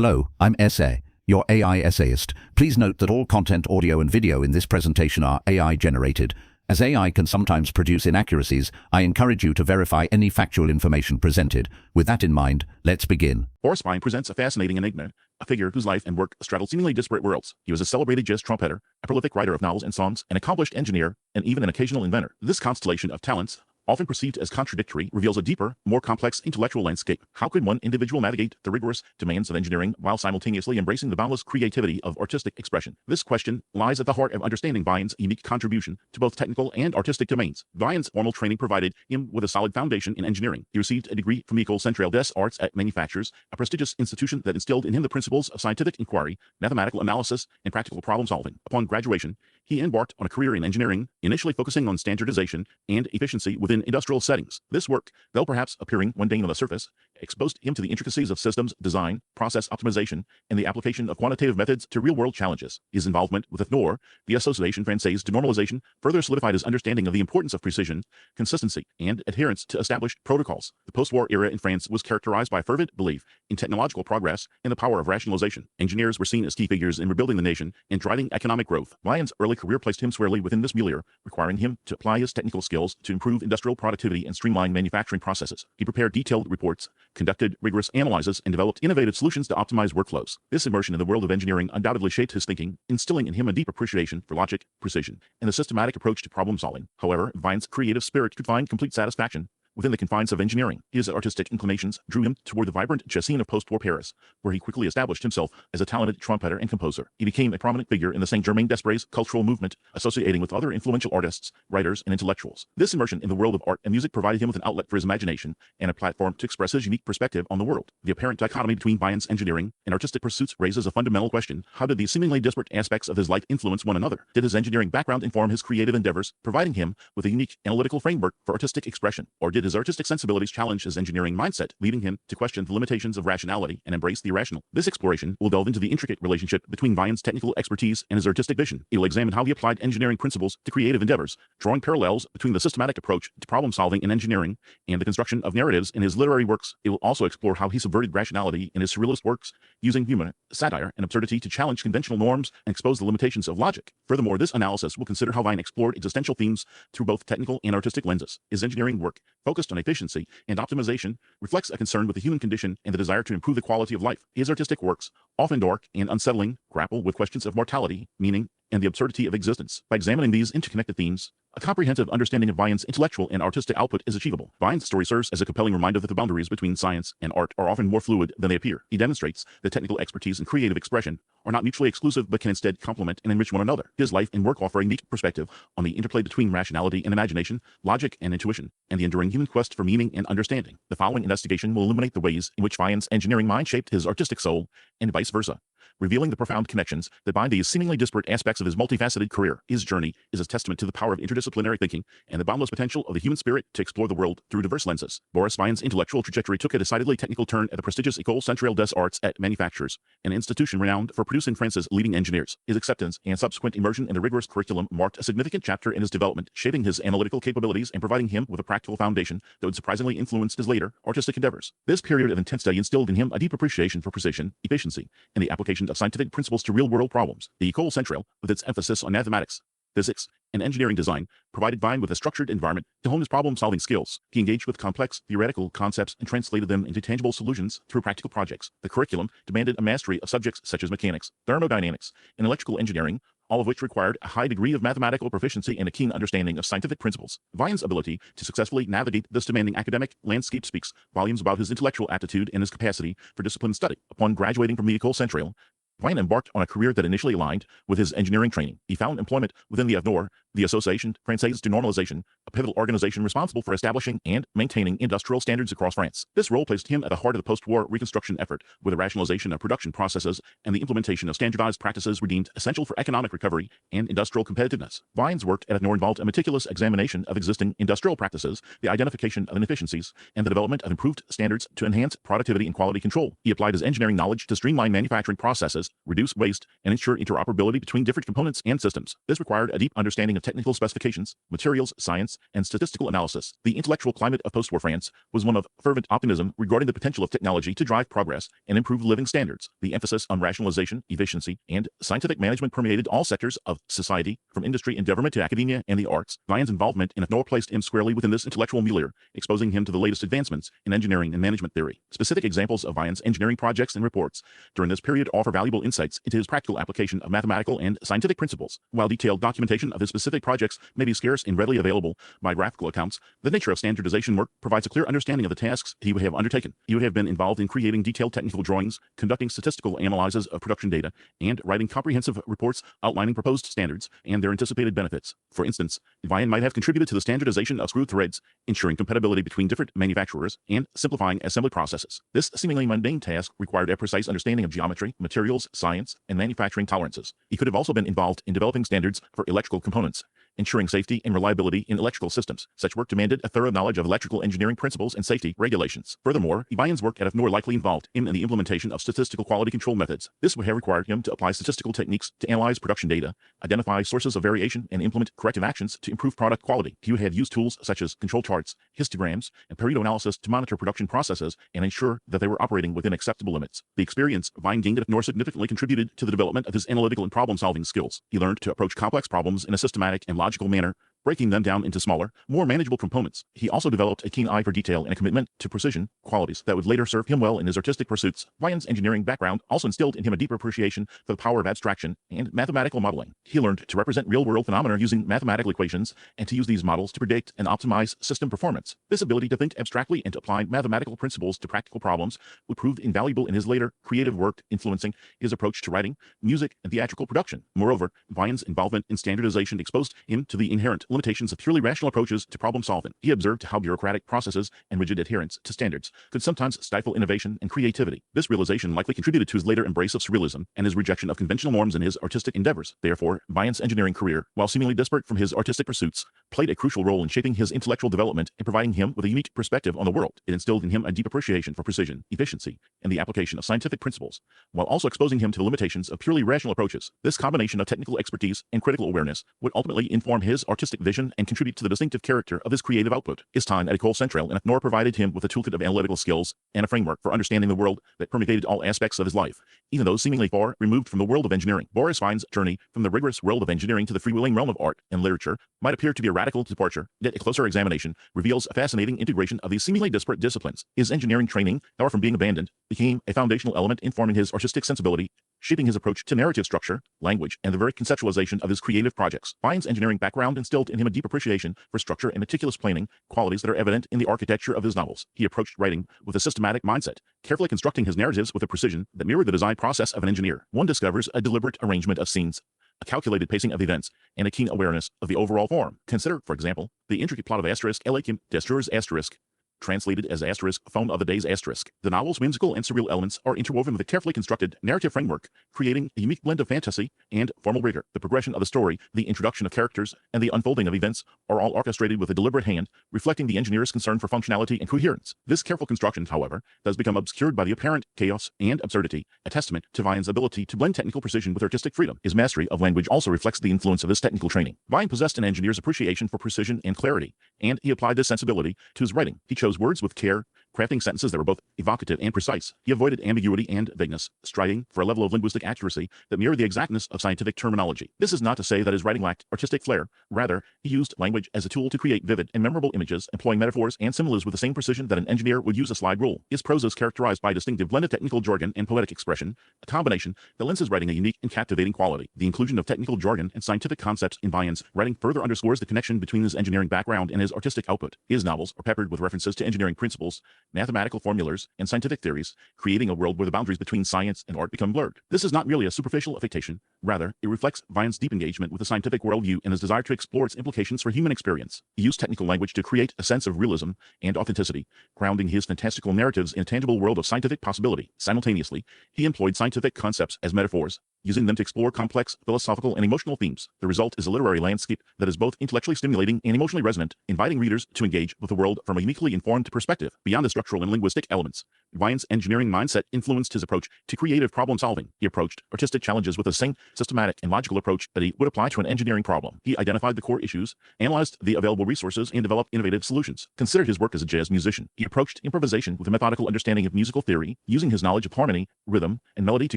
Hello, I'm Essay, your AI essayist. Please note that all content, audio and video in this presentation are AI generated. As AI can sometimes produce inaccuracies, I encourage you to verify any factual information presented. With that in mind, let's begin. Boris Vian presents a fascinating enigma, a figure whose life and work straddle seemingly disparate worlds. He was a celebrated jazz trumpeter, a prolific writer of novels and songs, an accomplished engineer, and even an occasional inventor. This constellation of talents, often perceived as contradictory, reveals a deeper, more complex intellectual landscape. How could one individual navigate the rigorous demands of engineering while simultaneously embracing the boundless creativity of artistic expression? This question lies at the heart of understanding Vian's unique contribution to both technical and artistic domains. Vian's formal training provided him with a solid foundation in engineering. He received a degree from École Centrale des Arts at Manufactures, a prestigious institution that instilled in him the principles of scientific inquiry, mathematical analysis, and practical problem solving. Upon graduation, he embarked on a career in engineering, initially focusing on standardization and efficiency within industrial settings. This work, though perhaps appearing mundane on the surface, exposed him to the intricacies of systems design, process optimization, and the application of quantitative methods to real-world challenges. His involvement with AFNOR, the Association Française de Normalisation, further solidified his understanding of the importance of precision, consistency, and adherence to established protocols. The post-war era in France was characterized by fervent belief in technological progress and the power of rationalization. Engineers were seen as key figures in rebuilding the nation and driving economic growth. Vian's early career placed him squarely within this milieu, requiring him to apply his technical skills to improve industrial productivity and streamline manufacturing processes. He prepared detailed reports, conducted rigorous analyses, and developed innovative solutions to optimize workflows. This immersion in the world of engineering undoubtedly shaped his thinking, instilling in him a deep appreciation for logic, precision, and the systematic approach to problem solving. However, Vian's creative spirit could find complete satisfaction within the confines of engineering. His artistic inclinations drew him toward the vibrant jazz scene of post-war Paris, where he quickly established himself as a talented trumpeter and composer. He became a prominent figure in the Saint-Germain-des-Prés cultural movement, associating with other influential artists, writers, and intellectuals. This immersion in the world of art and music provided him with an outlet for his imagination and a platform to express his unique perspective on the world. The apparent dichotomy between Vian's engineering and artistic pursuits raises a fundamental question. How did these seemingly disparate aspects of his life influence one another? Did his engineering background inform his creative endeavors, providing him with a unique analytical framework for artistic expression? Or did his artistic sensibilities challenge his engineering mindset, leading him to question the limitations of rationality and embrace the irrational? This exploration will delve into the intricate relationship between Vian's technical expertise and his artistic vision. It will examine how he applied engineering principles to creative endeavors, drawing parallels between the systematic approach to problem solving in engineering and the construction of narratives in his literary works. It will also explore how he subverted rationality in his surrealist works, using humor, satire, and absurdity to challenge conventional norms and expose the limitations of logic. Furthermore, this analysis will consider how Vian explored existential themes through both technical and artistic lenses. His engineering work, focused on efficiency and optimization, reflects a concern with the human condition and the desire to improve the quality of life. His artistic works, often dark and unsettling, grapple with questions of mortality, meaning, and the absurdity of existence. By examining these interconnected themes, a comprehensive understanding of Vian's intellectual and artistic output is achievable. Vian's story serves as a compelling reminder that the boundaries between science and art are often more fluid than they appear. He demonstrates that technical expertise and creative expression are not mutually exclusive but can instead complement and enrich one another. His life and work offer a unique perspective on the interplay between rationality and imagination, logic and intuition, and the enduring human quest for meaning and understanding. The following investigation will illuminate the ways in which Vian's engineering mind shaped his artistic soul, and vice versa, revealing the profound connections that bind these seemingly disparate aspects of his multifaceted career. His journey is a testament to the power of interdisciplinary thinking and the boundless potential of the human spirit to explore the world through diverse lenses. Boris Vian's intellectual trajectory took a decidedly technical turn at the prestigious École Centrale des Arts at Manufactures, an institution renowned for producing France's leading engineers. His acceptance and subsequent immersion in the rigorous curriculum marked a significant chapter in his development, shaping his analytical capabilities and providing him with a practical foundation that would surprisingly influence his later artistic endeavors. This period of intense study instilled in him a deep appreciation for precision, efficiency, and the application of scientific principles to real-world problems. The École Centrale, with its emphasis on mathematics, physics, and engineering design, provided Vian with a structured environment to hone his problem-solving skills. He engaged with complex theoretical concepts and translated them into tangible solutions through practical projects. The curriculum demanded a mastery of subjects such as mechanics, thermodynamics, and electrical engineering, all of which required a high degree of mathematical proficiency and a keen understanding of scientific principles. Vian's ability to successfully navigate this demanding academic landscape speaks volumes about his intellectual aptitude and his capacity for disciplined study. Upon graduating from the École Centrale, Vian embarked on a career that initially aligned with his engineering training. He found employment within the AFNOR, the Association Française de Normalisation, a pivotal organization responsible for establishing and maintaining industrial standards across France. This role placed him at the heart of the post-war reconstruction effort, with the rationalization of production processes and the implementation of standardized practices were deemed essential for economic recovery and industrial competitiveness. Vian's work at AFNOR involved a meticulous examination of existing industrial practices, the identification of inefficiencies, and the development of improved standards to enhance productivity and quality control. He applied his engineering knowledge to streamline manufacturing processes, reduce waste, and ensure interoperability between different components and systems. This required a deep understanding of technical specifications, materials, science, and statistical analysis. The intellectual climate of post-war France was one of fervent optimism regarding the potential of technology to drive progress and improve living standards. The emphasis on rationalization, efficiency, and scientific management permeated all sectors of society, from industry and government to academia and the arts. Vian's involvement in AFNOR placed him squarely within this intellectual milieu, exposing him to the latest advancements in engineering and management theory. Specific examples of Vian's engineering projects and reports during this period offer valuable insights into his practical application of mathematical and scientific principles. While detailed documentation of his specific projects may be scarce and readily available biographical accounts, the nature of standardization work provides a clear understanding of the tasks he would have undertaken. He would have been involved in creating detailed technical drawings, conducting statistical analyses of production data, and writing comprehensive reports outlining proposed standards and their anticipated benefits. For instance, Vian might have contributed to the standardization of screw threads, ensuring compatibility between different manufacturers, and simplifying assembly processes. This seemingly mundane task required a precise understanding of geometry, materials, science, and manufacturing tolerances. He could have also been involved in developing standards for electrical components, ensuring safety and reliability in electrical systems. Such work demanded a thorough knowledge of electrical engineering principles and safety regulations. Furthermore, Vian's work at AFNOR likely involved him in the implementation of statistical quality control methods. This would have required him to apply statistical techniques to analyze production data, identify sources of variation, and implement corrective actions to improve product quality. He would have used tools such as control charts, histograms, and Pareto analysis to monitor production processes and ensure that they were operating within acceptable limits. The experience Vian gained at AFNOR significantly contributed to the development of his analytical and problem-solving skills. He learned to approach complex problems in a systematic and logical manner, breaking them down into smaller, more manageable components. He also developed a keen eye for detail and a commitment to precision, qualities that would later serve him well in his artistic pursuits. Vian's engineering background also instilled in him a deeper appreciation for the power of abstraction and mathematical modeling. He learned to represent real-world phenomena using mathematical equations and to use these models to predict and optimize system performance. This ability to think abstractly and to apply mathematical principles to practical problems would prove invaluable in his later creative work, influencing his approach to writing, music, and theatrical production. Moreover, Vian's involvement in standardization exposed him to the inherent limitations of purely rational approaches to problem solving. He observed how bureaucratic processes and rigid adherence to standards could sometimes stifle innovation and creativity. This realization likely contributed to his later embrace of surrealism and his rejection of conventional norms in his artistic endeavors. Therefore, Vian's engineering career, while seemingly disparate from his artistic pursuits, played a crucial role in shaping his intellectual development and providing him with a unique perspective on the world. It instilled in him a deep appreciation for precision, efficiency, and the application of scientific principles, while also exposing him to the limitations of purely rational approaches. This combination of technical expertise and critical awareness would ultimately inform his artistic vision and contribute to the distinctive character of his creative output. His time at École Centrale and AFNOR provided him with a toolkit of analytical skills and a framework for understanding the world that permeated all aspects of his life, even those seemingly far removed from the world of engineering. Boris Vian's journey from the rigorous world of engineering to the freewheeling realm of art and literature might appear to be a radical departure, yet a closer examination reveals a fascinating integration of these seemingly disparate disciplines. His engineering training, far from being abandoned, became a foundational element informing his artistic sensibility, shaping his approach to narrative structure, language, and the very conceptualization of his creative projects. Vian's engineering background instilled in him a deep appreciation for structure and meticulous planning, qualities that are evident in the architecture of his novels. He approached writing with a systematic mindset, carefully constructing his narratives with a precision that mirrored the design process of an engineer. One discovers a deliberate arrangement of scenes, a calculated pacing of events, and a keen awareness of the overall form. Consider, for example, the intricate plot of Asterisk Elikim Destruers Asterisk, translated as asterisk, phone of the Daze asterisk. The novel's whimsical and surreal elements are interwoven with a carefully constructed narrative framework, creating a unique blend of fantasy and formal rigor. The progression of the story, the introduction of characters, and the unfolding of events are all orchestrated with a deliberate hand, reflecting the engineer's concern for functionality and coherence. This careful construction, however, does become obscured by the apparent chaos and absurdity, a testament to Vian's ability to blend technical precision with artistic freedom. His mastery of language also reflects the influence of his technical training. Vian possessed an engineer's appreciation for precision and clarity, and he applied this sensibility to his writing. He chose words with care, crafting sentences that were both evocative and precise. He avoided ambiguity and vagueness, striving for a level of linguistic accuracy that mirrored the exactness of scientific terminology. This is not to say that his writing lacked artistic flair. Rather, he used language as a tool to create vivid and memorable images, employing metaphors and similes with the same precision that an engineer would use a slide rule. His prose is characterized by a distinctive blend of technical jargon and poetic expression, a combination that lends his writing a unique and captivating quality. The inclusion of technical jargon and scientific concepts in Vian's writing further underscores the connection between his engineering background and his artistic output. His novels are peppered with references to engineering principles, mathematical formulas, and scientific theories, creating a world where the boundaries between science and art become blurred. This is not merely a superficial affectation. Rather, it reflects Vian's deep engagement with the scientific worldview and his desire to explore its implications for human experience. He used technical language to create a sense of realism and authenticity, grounding his fantastical narratives in a tangible world of scientific possibility. Simultaneously, he employed scientific concepts as metaphors, using them to explore complex, philosophical, and emotional themes. The result is a literary landscape that is both intellectually stimulating and emotionally resonant, inviting readers to engage with the world from a uniquely informed perspective. Beyond the structural and linguistic elements, Vian's engineering mindset influenced his approach to creative problem-solving. He approached artistic challenges with the same systematic and logical approach that he would apply to an engineering problem. He identified the core issues, analyzed the available resources, and developed innovative solutions. Considered his work as a jazz musician. He approached improvisation with a methodical understanding of musical theory, using his knowledge of harmony, rhythm, and melody to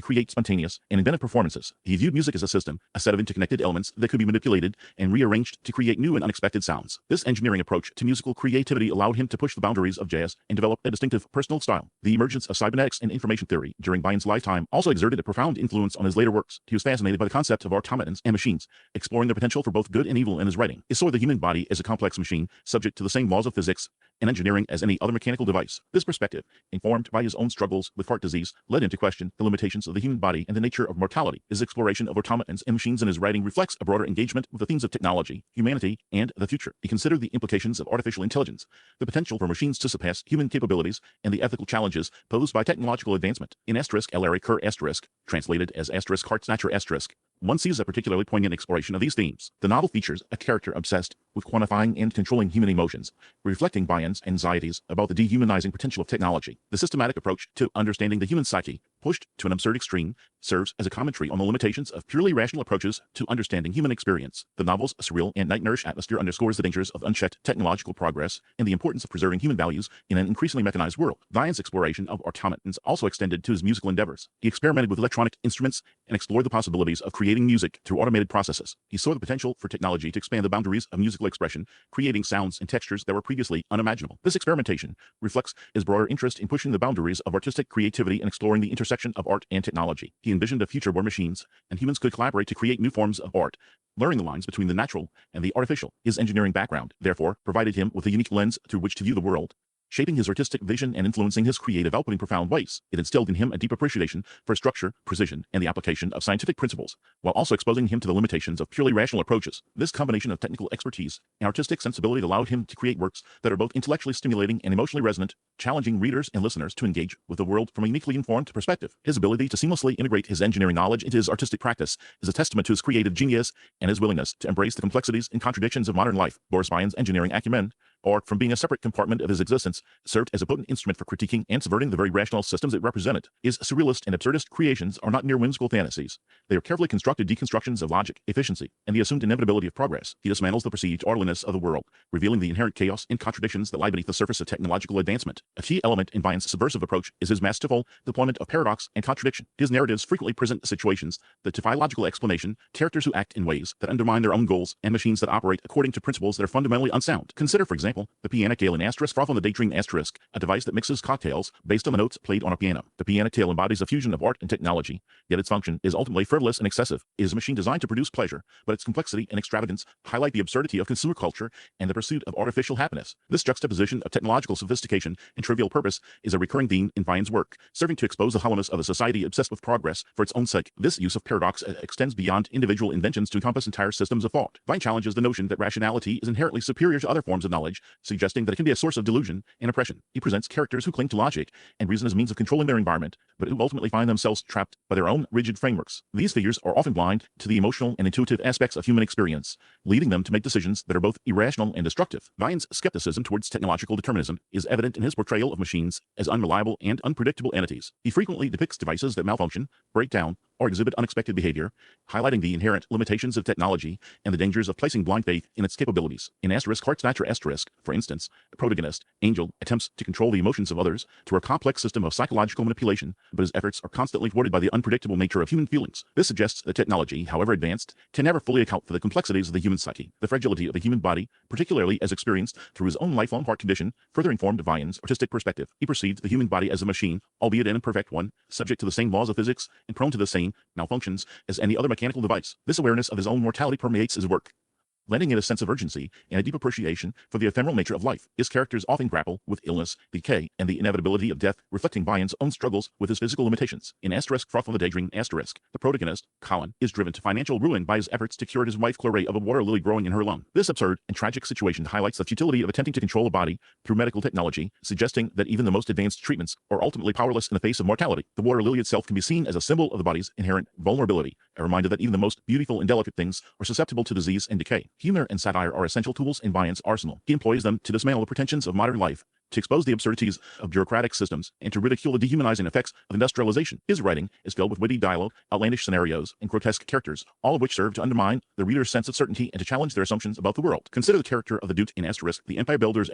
create spontaneous and inventive performances. He viewed music as a system, a set of interconnected elements that could be manipulated and rearranged to create new and unexpected sounds. This engineering approach to musical creativity allowed him to push the boundaries of jazz and develop a distinctive personal style. The emergence of cybernetics and information theory during Vian's lifetime also exerted a profound influence on his later works. He was fascinated by the concept of automatons and machines, exploring their potential for both good and evil in his writing. He saw the human body as a complex machine, subject to the same laws of physics and engineering as any other mechanical device. This perspective, informed by his own struggles with heart disease, led him to question the limitations of the human body and the nature of mortality. His exploration of automatons and machines in his writing reflects a broader engagement with the themes of technology, humanity, and the future. He considered the implications of artificial intelligence, the potential for machines to surpass human capabilities, and the ethical challenges posed by technological advancement. In *Larry Kerr*, translated as *Heart Snatcher*, one sees a particularly poignant exploration of these themes. The novel features a character obsessed with quantifying and controlling human emotions, reflecting Vian's anxieties about the dehumanizing potential of technology. The systematic approach to understanding the human psyche, pushed to an absurd extreme, serves as a commentary on the limitations of purely rational approaches to understanding human experience. The novel's surreal and nightmarish atmosphere underscores the dangers of unchecked technological progress and the importance of preserving human values in an increasingly mechanized world. Vian's exploration of automatons also extended to his musical endeavors. He experimented with electronic instruments and explored the possibilities of creating music through automated processes. He saw the potential for technology to expand the boundaries of musical expression, creating sounds and textures that were previously unimaginable. This experimentation reflects his broader interest in pushing the boundaries of artistic creativity and exploring the intersection of art and technology. He envisioned a future where machines and humans could collaborate to create new forms of art, blurring the lines between the natural and the artificial. His engineering background, therefore, provided him with a unique lens through which to view the world, shaping his artistic vision and influencing his creative output in profound ways. It instilled in him a deep appreciation for structure, precision, and the application of scientific principles, while also exposing him to the limitations of purely rational approaches. This combination of technical expertise and artistic sensibility allowed him to create works that are both intellectually stimulating and emotionally resonant, challenging readers and listeners to engage with the world from a uniquely informed perspective. His ability to seamlessly integrate his engineering knowledge into his artistic practice is a testament to his creative genius and his willingness to embrace the complexities and contradictions of modern life. Boris Vian's engineering acumen, or from being a separate compartment of his existence, served as a potent instrument for critiquing and subverting the very rational systems it represented. His surrealist and absurdist creations are not mere whimsical fantasies. They are carefully constructed deconstructions of logic, efficiency, and the assumed inevitability of progress. He dismantles the perceived orderliness of the world, revealing the inherent chaos and contradictions that lie beneath the surface of technological advancement. A key element in Vian's subversive approach is his masterful deployment of paradox and contradiction. His narratives frequently present situations that defy logical explanation, characters who act in ways that undermine their own goals, and machines that operate according to principles that are fundamentally unsound. Consider, for example, the piano tale in Froth on the Daydream *, a device that mixes cocktails based on the notes played on a piano. The piano tale embodies a fusion of art and technology, yet its function is ultimately frivolous and excessive. It is a machine designed to produce pleasure, but its complexity and extravagance highlight the absurdity of consumer culture and the pursuit of artificial happiness. This juxtaposition of technological sophistication and trivial purpose is a recurring theme in Vian's work, serving to expose the hollowness of a society obsessed with progress for its own sake. This use of paradox extends beyond individual inventions to encompass entire systems of thought. Vian challenges the notion that rationality is inherently superior to other forms of knowledge, suggesting that it can be a source of delusion and oppression. He presents characters who cling to logic and reason as means of controlling their environment, but who ultimately find themselves trapped by their own rigid frameworks. These figures are often blind to the emotional and intuitive aspects of human experience, leading them to make decisions that are both irrational and destructive. Vian's skepticism towards technological determinism is evident in his portrayal of machines as unreliable and unpredictable entities. He frequently depicts devices that malfunction, break down, or exhibit unexpected behavior, highlighting the inherent limitations of technology and the dangers of placing blind faith in its capabilities. In *Heart Snatcher*, for instance, the protagonist, Angel, attempts to control the emotions of others through a complex system of psychological manipulation, but his efforts are constantly thwarted by the unpredictable nature of human feelings. This suggests that technology, however advanced, can never fully account for the complexities of the human psyche. The fragility of the human body, particularly as experienced through his own lifelong heart condition, further informed Vian's artistic perspective. He perceived the human body as a machine, albeit an imperfect one, subject to the same laws of physics and prone to the same malfunctions as any other mechanical device. This awareness of his own mortality permeates his work, lending it a sense of urgency and a deep appreciation for the ephemeral nature of life. His characters often grapple with illness, decay, and the inevitability of death, reflecting Vian's own struggles with his physical limitations. In *Froth on the Daydream*, the protagonist, Colin, is driven to financial ruin by his efforts to cure his wife Claret of a water lily growing in her lung. This absurd and tragic situation highlights the futility of attempting to control a body through medical technology, suggesting that even the most advanced treatments are ultimately powerless in the face of mortality. The water lily itself can be seen as a symbol of the body's inherent vulnerability, a reminder that even the most beautiful and delicate things are susceptible to disease and decay. Humor and satire are essential tools in Vian's arsenal. He employs them to dismantle the pretensions of modern life, to expose the absurdities of bureaucratic systems and to ridicule the dehumanizing effects of industrialization. His writing is filled with witty dialogue, outlandish scenarios, and grotesque characters, all of which serve to undermine the reader's sense of certainty and to challenge their assumptions about the world. Consider the character of the Duke in The Empire Builders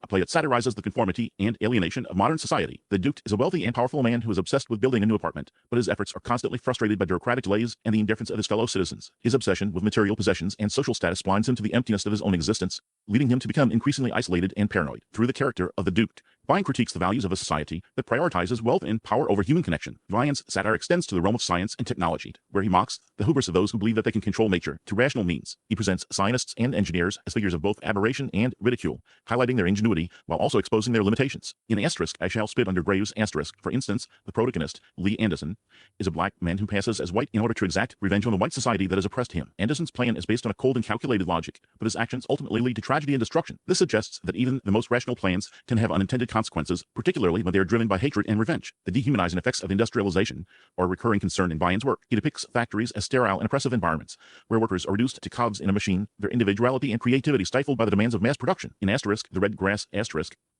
a play that satirizes the conformity and alienation of modern society. The Duke is a wealthy and powerful man who is obsessed with building a new apartment, but his efforts are constantly frustrated by bureaucratic delays and the indifference of his fellow citizens. His obsession with material possessions and social status blinds him to the emptiness of his own existence, leading him to become increasingly isolated and paranoid. Through the character of the Duke, Vian critiques the values of a society that prioritizes wealth and power over human connection. Vian's satire extends to the realm of science and technology, where he mocks the hubris of those who believe that they can control nature through rational means. He presents scientists and engineers as figures of both aberration and ridicule, highlighting their ingenuity while also exposing their limitations. In I Shall Spit Under Graves for instance, the protagonist, Lee Anderson, is a black man who passes as white in order to exact revenge on the white society that has oppressed him. Anderson's plan is based on a cold and calculated logic, but his actions ultimately lead to tragedy and destruction. This suggests that even the most rational plans can have unintended consequences, particularly when they are driven by hatred and revenge. The dehumanizing effects of industrialization are a recurring concern in Vian's work. He depicts factories as sterile and oppressive environments, where workers are reduced to cogs in a machine, their individuality and creativity stifled by the demands of mass production. In The Red Grass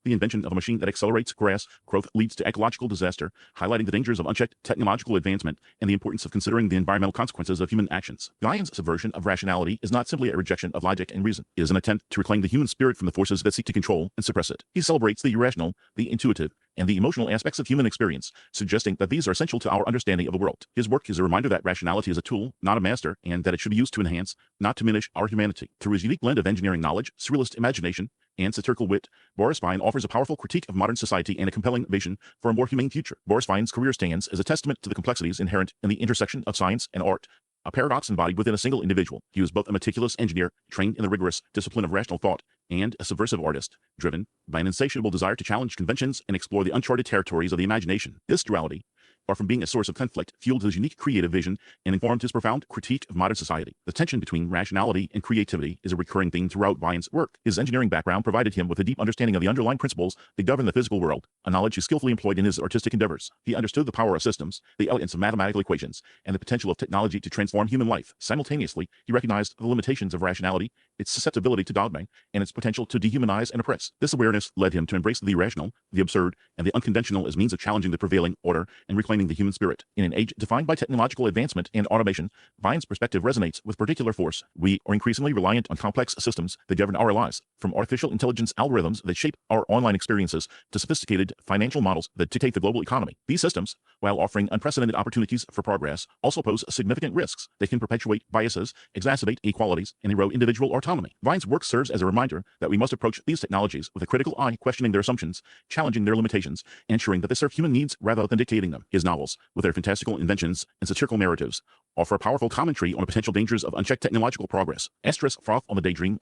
the invention of a machine that accelerates grass growth leads to ecological disaster, highlighting the dangers of unchecked technological advancement and the importance of considering the environmental consequences of human actions. Vian's subversion of rationality is not simply a rejection of logic and reason. It is an attempt to reclaim the human spirit from the forces that seek to control and suppress it. He celebrates the irrational, the intuitive, and the emotional aspects of human experience, suggesting that these are essential to our understanding of the world. His work is a reminder that rationality is a tool, not a master, and that it should be used to enhance, not diminish, our humanity. Through his unique blend of engineering knowledge, surrealist imagination, and satirical wit, Boris Vian offers a powerful critique of modern society and a compelling vision for a more humane future. Boris Vian's career stands as a testament to the complexities inherent in the intersection of science and art, a paradox embodied within a single individual. He was both a meticulous engineer, trained in the rigorous discipline of rational thought, and a subversive artist, driven by an insatiable desire to challenge conventions and explore the uncharted territories of the imagination. This duality, far from being a source of conflict, fueled his unique creative vision and informed his profound critique of modern society. The tension between rationality and creativity is a recurring theme throughout Vian's work. His engineering background provided him with a deep understanding of the underlying principles that govern the physical world, a knowledge he skillfully employed in his artistic endeavors. He understood the power of systems, the elegance of mathematical equations, and the potential of technology to transform human life. Simultaneously, he recognized the limitations of rationality, its susceptibility to dogma, and its potential to dehumanize and oppress. This awareness led him to embrace the irrational, the absurd, and the unconventional as means of challenging the prevailing order and reclaiming the human spirit. In an age defined by technological advancement and automation, Vian's perspective resonates with particular force. We are increasingly reliant on complex systems that govern our lives, from artificial intelligence algorithms that shape our online experiences to sophisticated financial models that dictate the global economy. These systems, while offering unprecedented opportunities for progress, also pose significant risks. They can perpetuate biases, exacerbate inequalities, and erode individual autonomy. Vian's work serves as a reminder that we must approach these technologies with a critical eye, questioning their assumptions, challenging their limitations, and ensuring that they serve human needs rather than dictating them. His novels, with their fantastical inventions and satirical narratives, offer a powerful commentary on the potential dangers of unchecked technological progress. Froth on the Daydream,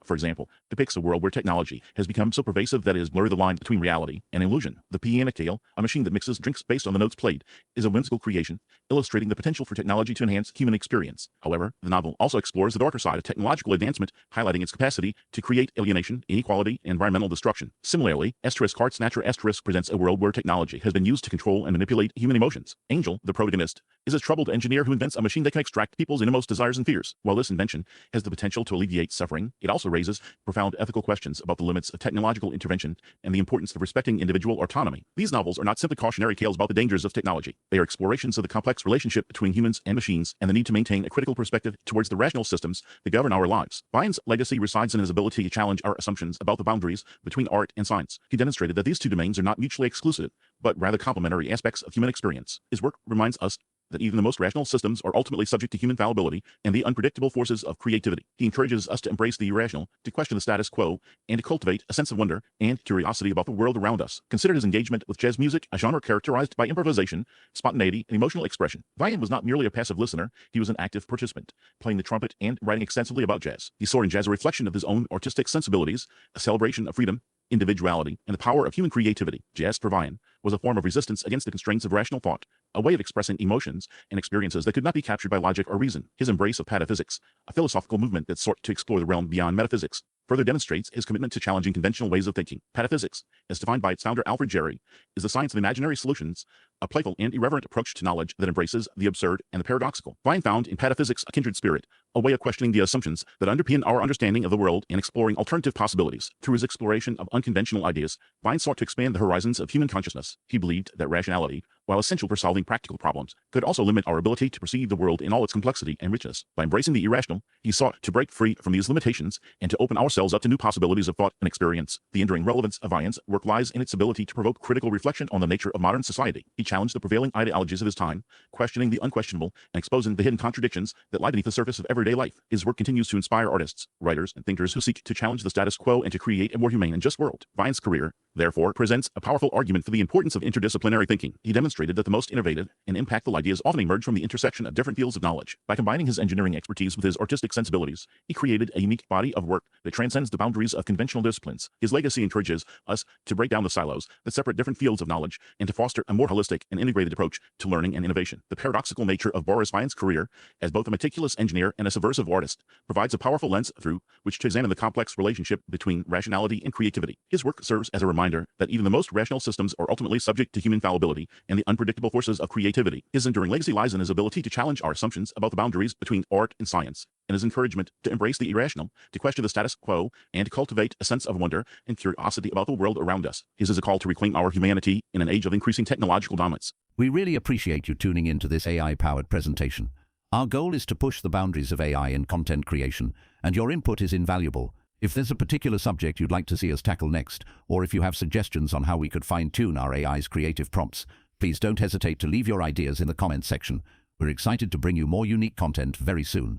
for example, depicts a world where technology has become so pervasive that it has blurred the line between reality and illusion. The Pianic Tale, a machine that mixes drinks based on the notes played, is a whimsical creation, illustrating the potential for technology to enhance human experience. However, the novel also explores the darker side of technological advancement, highlighting its capacity to create alienation, inequality, and environmental destruction. Similarly, Heart Snatcher presents a world where technology has been used to control and manipulate human emotions. Angel, the protagonist, is a troubled engineer who invents a machine that can extract people's innermost desires and fears. While this invention has the potential to alleviate suffering, it also raises profound ethical questions about the limits of technological intervention and the importance of respecting individual autonomy. These novels are not simply cautionary tales about the dangers of technology. They are explorations of the complex relationship between humans and machines and the need to maintain a critical perspective towards the rational systems that govern our lives. Vian's legacy resides in his ability to challenge our assumptions about the boundaries between art and science. He demonstrated that these two domains are not mutually exclusive, but rather complementary aspects of human experience. His work reminds us that even the most rational systems are ultimately subject to human fallibility and the unpredictable forces of creativity. He encourages us to embrace the irrational, to question the status quo, and to cultivate a sense of wonder and curiosity about the world around us. Consider his engagement with jazz music, a genre characterized by improvisation, spontaneity, and emotional expression. Vian was not merely a passive listener, he was an active participant, playing the trumpet and writing extensively about jazz. He saw in jazz a reflection of his own artistic sensibilities, a celebration of freedom, individuality, and the power of human creativity. Jazz for Vian was a form of resistance against the constraints of rational thought, a way of expressing emotions and experiences that could not be captured by logic or reason. His embrace of pataphysics, a philosophical movement that sought to explore the realm beyond metaphysics, further demonstrates his commitment to challenging conventional ways of thinking. Pataphysics, as defined by its founder Alfred Jarry, is the science of imaginary solutions, a playful and irreverent approach to knowledge that embraces the absurd and the paradoxical. Vian found in pataphysics a kindred spirit, a way of questioning the assumptions that underpin our understanding of the world and exploring alternative possibilities. Through his exploration of unconventional ideas, Vian sought to expand the horizons of human consciousness. He believed that rationality, while essential for solving practical problems, could also limit our ability to perceive the world in all its complexity and richness. By embracing the irrational, he sought to break free from these limitations and to open ourselves up to new possibilities of thought and experience. The enduring relevance of Vian's work lies in its ability to provoke critical reflection on the nature of modern society. He challenged the prevailing ideologies of his time, questioning the unquestionable and exposing the hidden contradictions that lie beneath the surface of everyday life. His work continues to inspire artists, writers, and thinkers who seek to challenge the status quo and to create a more humane and just world. Vian's career, therefore, presents a powerful argument for the importance of interdisciplinary thinking. He demonstrated that the most innovative and impactful ideas often emerge from the intersection of different fields of knowledge. By combining his engineering expertise with his artistic sensibilities, he created a unique body of work that transcends the boundaries of conventional disciplines. His legacy encourages us to break down the silos that separate different fields of knowledge and to foster a more holistic and integrated approach to learning and innovation. The paradoxical nature of Boris Vian's career, as both a meticulous engineer and a subversive artist, provides a powerful lens through which to examine the complex relationship between rationality and creativity. His work serves as a reminder that even the most rational systems are ultimately subject to human fallibility and the unpredictable forces of creativity. His enduring legacy lies in his ability to challenge our assumptions about the boundaries between art and science, and his encouragement to embrace the irrational, to question the status quo, and to cultivate a sense of wonder and curiosity about the world around us. His is a call to reclaim our humanity in an age of increasing technological dominance. We really appreciate you tuning in to this AI-powered presentation. Our goal is to push the boundaries of AI in content creation, and your input is invaluable. If there's a particular subject you'd like to see us tackle next, or if you have suggestions on how we could fine-tune our AI's creative prompts, please don't hesitate to leave your ideas in the comments section. We're excited to bring you more unique content very soon.